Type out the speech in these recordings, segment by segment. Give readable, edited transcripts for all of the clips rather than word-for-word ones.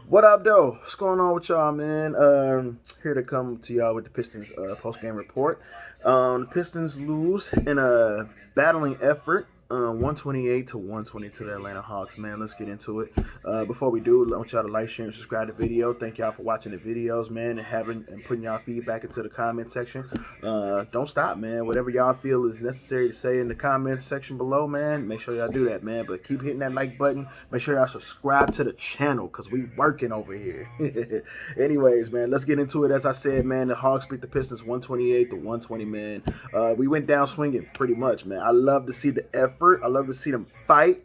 What up, though? What's going on with y'all, man? Here to come to y'all with the Pistons post game report. The Pistons lose in a battling effort, 128 to 120 to the Atlanta Hawks. Man, let's get into it. Before we do, I want y'all to like, share, and subscribe to the video. Thank y'all for watching the videos, man, and putting y'all feedback into the comment section. Don't stop, man. Whatever y'all feel is necessary to say in the comment section below, man, make sure y'all do that, man. But keep hitting that like button. Make sure y'all subscribe to the channel because we working over here. Anyways, man, let's get into it. As I said, man, the Hawks beat the Pistons 128 to 120, man. We went down swinging pretty much, man. I love to see the effort. I love to see them fight.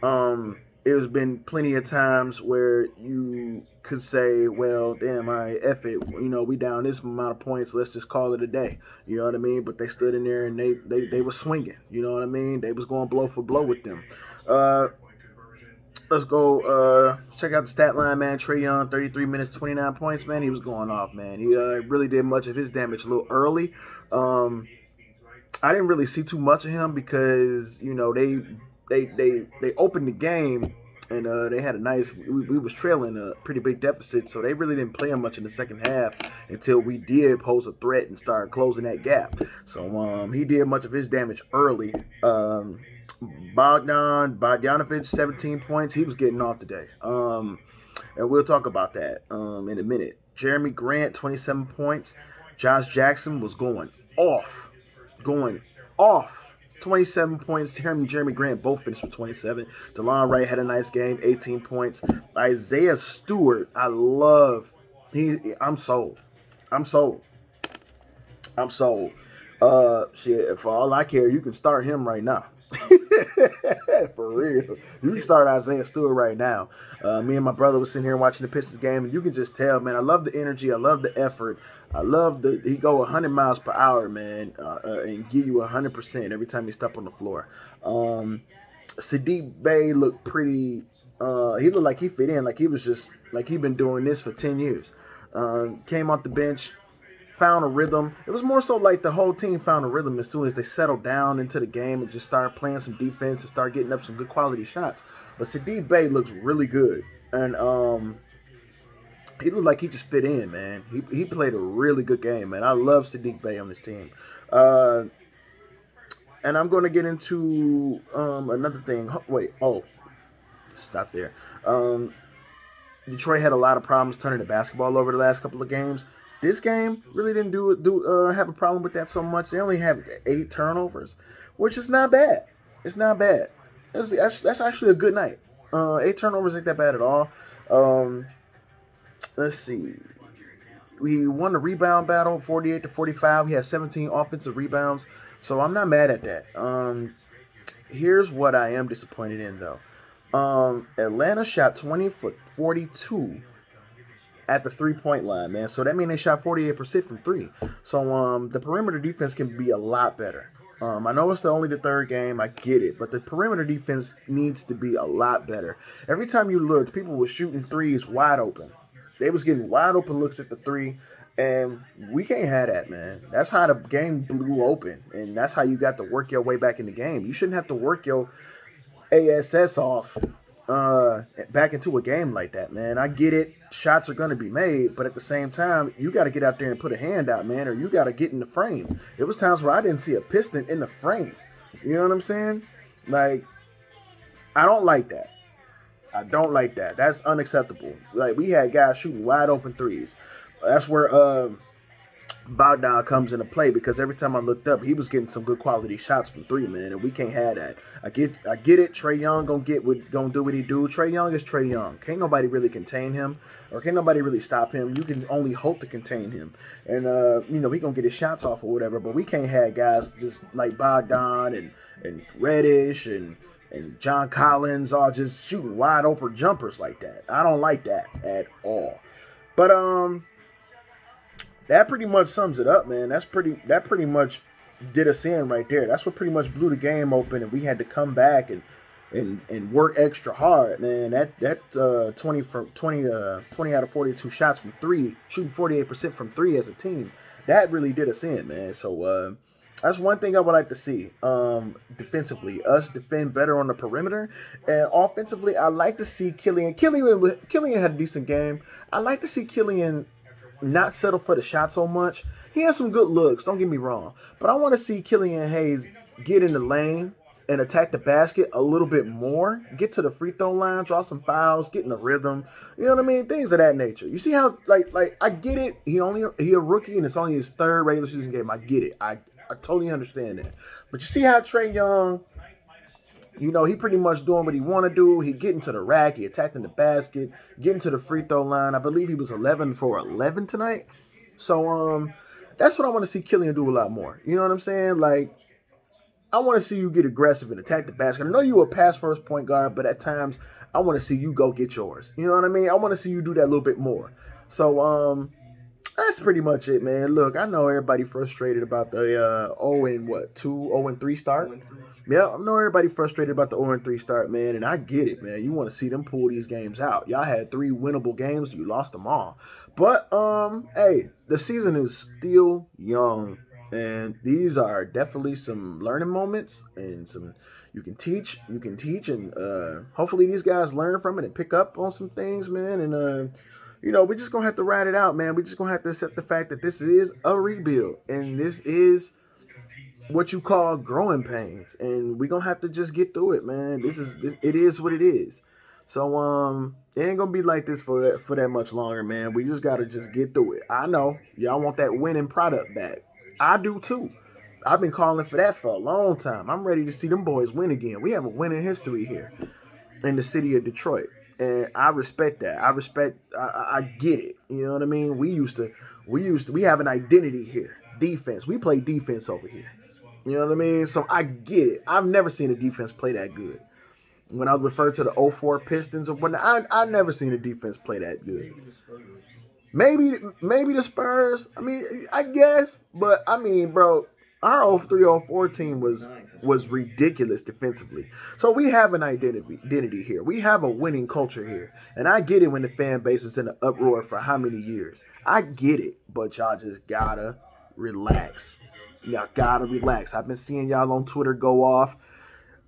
There's been plenty of times where you could say, well, damn, all right, F it. You know, we down this amount of points. Let's just call it a day. You know what I mean? But they stood in there and they were swinging. You know what I mean? They was going blow for blow with them. Uh, let's go check out the stat line, man. Trae Young, 33 minutes, 29 points, man. He was going off, man. He really did much of his damage a little early. I didn't really see too much of him because, you know, they opened the game and they had a nice. We was trailing a pretty big deficit, so they really didn't play him much in the second half until we did pose a threat and start closing that gap. So he did much of his damage early. Bogdanovich, 17 points. He was getting off today. And we'll talk about that in a minute. Jeremy Grant, 27 points. Josh Jackson was going off. 27 points. Him and Jeremy Grant both finished with 27. DeLon Wright had a nice game, 18 points. Isaiah Stewart, I love. I'm sold. I'm sold. I'm sold. Shit, for all I care, you can start him right now. For real. You can start Isaiah Stewart right now. Me and my brother was sitting here watching the Pistons game, and you can just tell, man, I love the energy. I love the effort. I love he go 100 miles per hour, man, and give you 100% every time he step on the floor. Sadiq Bey looked pretty. He looked like he fit in, like he was just like he'd been doing this for 10 years. Came off the bench, found a rhythm. It was more so like the whole team found a rhythm as soon as they settled down into the game and just started playing some defense and start getting up some good quality shots. But Sadiq Bey looks really good, and he looked like he just fit in, man. He played a really good game, man. I love Sadiq Bey on this team. And I'm going to get into another thing. Stop there. Detroit had a lot of problems turning the basketball over the last couple of games. This game really didn't have a problem with that so much. They only have 8 turnovers, which is not bad. It's not bad. That's actually a good night. 8 turnovers ain't that bad at all. Let's see. We won the rebound battle, 48 to 45. We had 17 offensive rebounds, so I'm not mad at that. Here's what I am disappointed in, though. Atlanta shot 20 for 42 at the 3-point line, man. So that means they shot 48% from 3. So the perimeter defense can be a lot better. I know it's only the third game. I get it. But the perimeter defense needs to be a lot better. Every time you looked, people were shooting threes wide open. They was getting wide open looks at the 3. And we can't have that, man. That's how the game blew open. And that's how you got to work your way back in the game. You shouldn't have to work your ASS off back into a game like that, man. I get it. Shots are going to be made, but at the same time, you got to get out there and put a hand out, man, or you got to get in the frame. It was times where I didn't see a Piston in the frame. You know what I'm saying? Like, I don't like that. I don't like that. That's unacceptable. Like, we had guys shooting wide open threes. That's where Bogdan comes into play, because every time I looked up, he was getting some good quality shots from 3, man, and we can't have that. I get it. Trae Young gonna do what he do. Trae Young is Trae Young. Can't nobody really contain him, or can't nobody really stop him. You can only hope to contain him, and he gonna get his shots off or whatever. But we can't have guys just like Bogdan and Reddish and John Collins all just shooting wide open jumpers like that. I don't like that at all. But that pretty much sums it up, man. That pretty much did us in right there. That's what pretty much blew the game open, and we had to come back and work extra hard, man. That 20 out of 42 shots from 3, shooting 48% from 3 as a team, that really did us in, man. So That's one thing I would like to see. Defensively, us defend better on the perimeter, and offensively, I like to see Killian. Killian had a decent game. I like to see Killian not settle for the shot so much. He has some good looks, don't get me wrong. But I want to see Killian Hayes get in the lane and attack the basket a little bit more. Get to the free throw line, draw some fouls, get in the rhythm. You know what I mean? Things of that nature. You see how like I get it. He a rookie and it's only his third regular season game. I get it. I totally understand that. But you see how Trae Young, he pretty much doing what he want to do. He getting to the rack, he attacking the basket, getting to the free throw line. I believe he was 11 for 11 tonight. So that's what I want to see Killian do a lot more. You know what I'm saying? Like, I want to see you get aggressive and attack the basket. I know you a pass first point guard, but at times I want to see you go get yours. You know what I mean? I want to see you do that a little bit more. So that's pretty much it, man. Look, I know everybody frustrated about the 0-3 start. Yeah, I know everybody frustrated about the 0-3 start, man, and I get it, man. You want to see them pull these games out. Y'all had 3 winnable games, you lost them all. But hey, the season is still young, and these are definitely some learning moments and some you can teach, and hopefully these guys learn from it and pick up on some things, man, and we're just gonna have to ride it out, man. We're just gonna have to accept the fact that this is a rebuild, and this is what you call growing pains, and we're gonna have to just get through it, man. It is what it is. So it ain't gonna be like this for that much longer, man. We just gotta just get through it. I know y'all want that winning product back. I do too. I've been calling for that for a long time. I'm ready to see them boys win again. We have a winning history here in the city of Detroit. And I respect that. I get it. You know what I mean? We have an identity here. Defense. We play defense over here. You know what I mean? So I get it. I've never seen a defense play that good. When I refer to the '04 Pistons or whatnot, I've never seen a defense play that good. Maybe the Spurs. I mean, I guess. But I mean, bro, our '03-'04 team was ridiculous defensively. So we have an identity here. We have a winning culture here. And I get it when the fan base is in an uproar for how many years. I get it. But y'all just gotta relax. Y'all gotta relax. I've been seeing y'all on Twitter go off.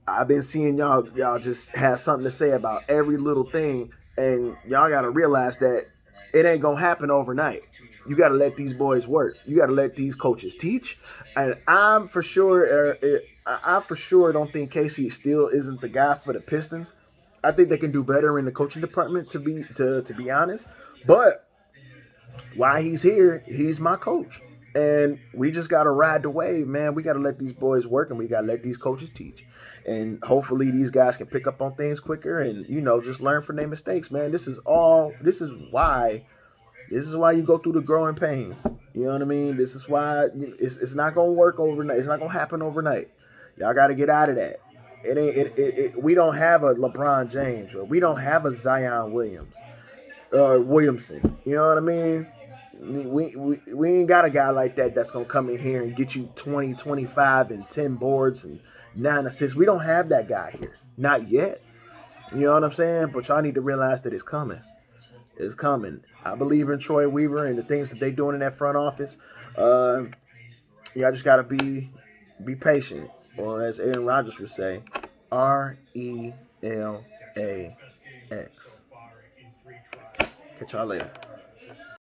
I've been seeing y'all just have something to say about every little thing. And y'all gotta realize that it ain't gonna happen overnight. You got to let these boys work. You got to let these coaches teach. And I for sure don't think Casey still isn't the guy for the Pistons. I think they can do better in the coaching department, to be honest. But while he's here, he's my coach. And we just got to ride the wave, man. We got to let these boys work, and we got to let these coaches teach. And hopefully these guys can pick up on things quicker and, just learn from their mistakes, man. This is why you go through the growing pains. You know what I mean? This is why it's not going to work overnight. It's not going to happen overnight. Y'all got to get out of that. We don't have a LeBron James. Or we don't have a Zion Williamson. You know what I mean? We ain't got a guy like that that's going to come in here and get you 20, 25, and 10 boards and 9 assists. We don't have that guy here. Not yet. You know what I'm saying? But y'all need to realize that it's coming. It's coming. I believe in Troy Weaver and the things that they're doing in that front office. Y'all just got to be patient. Or as Aaron Rodgers would say, RELAX. Catch y'all later.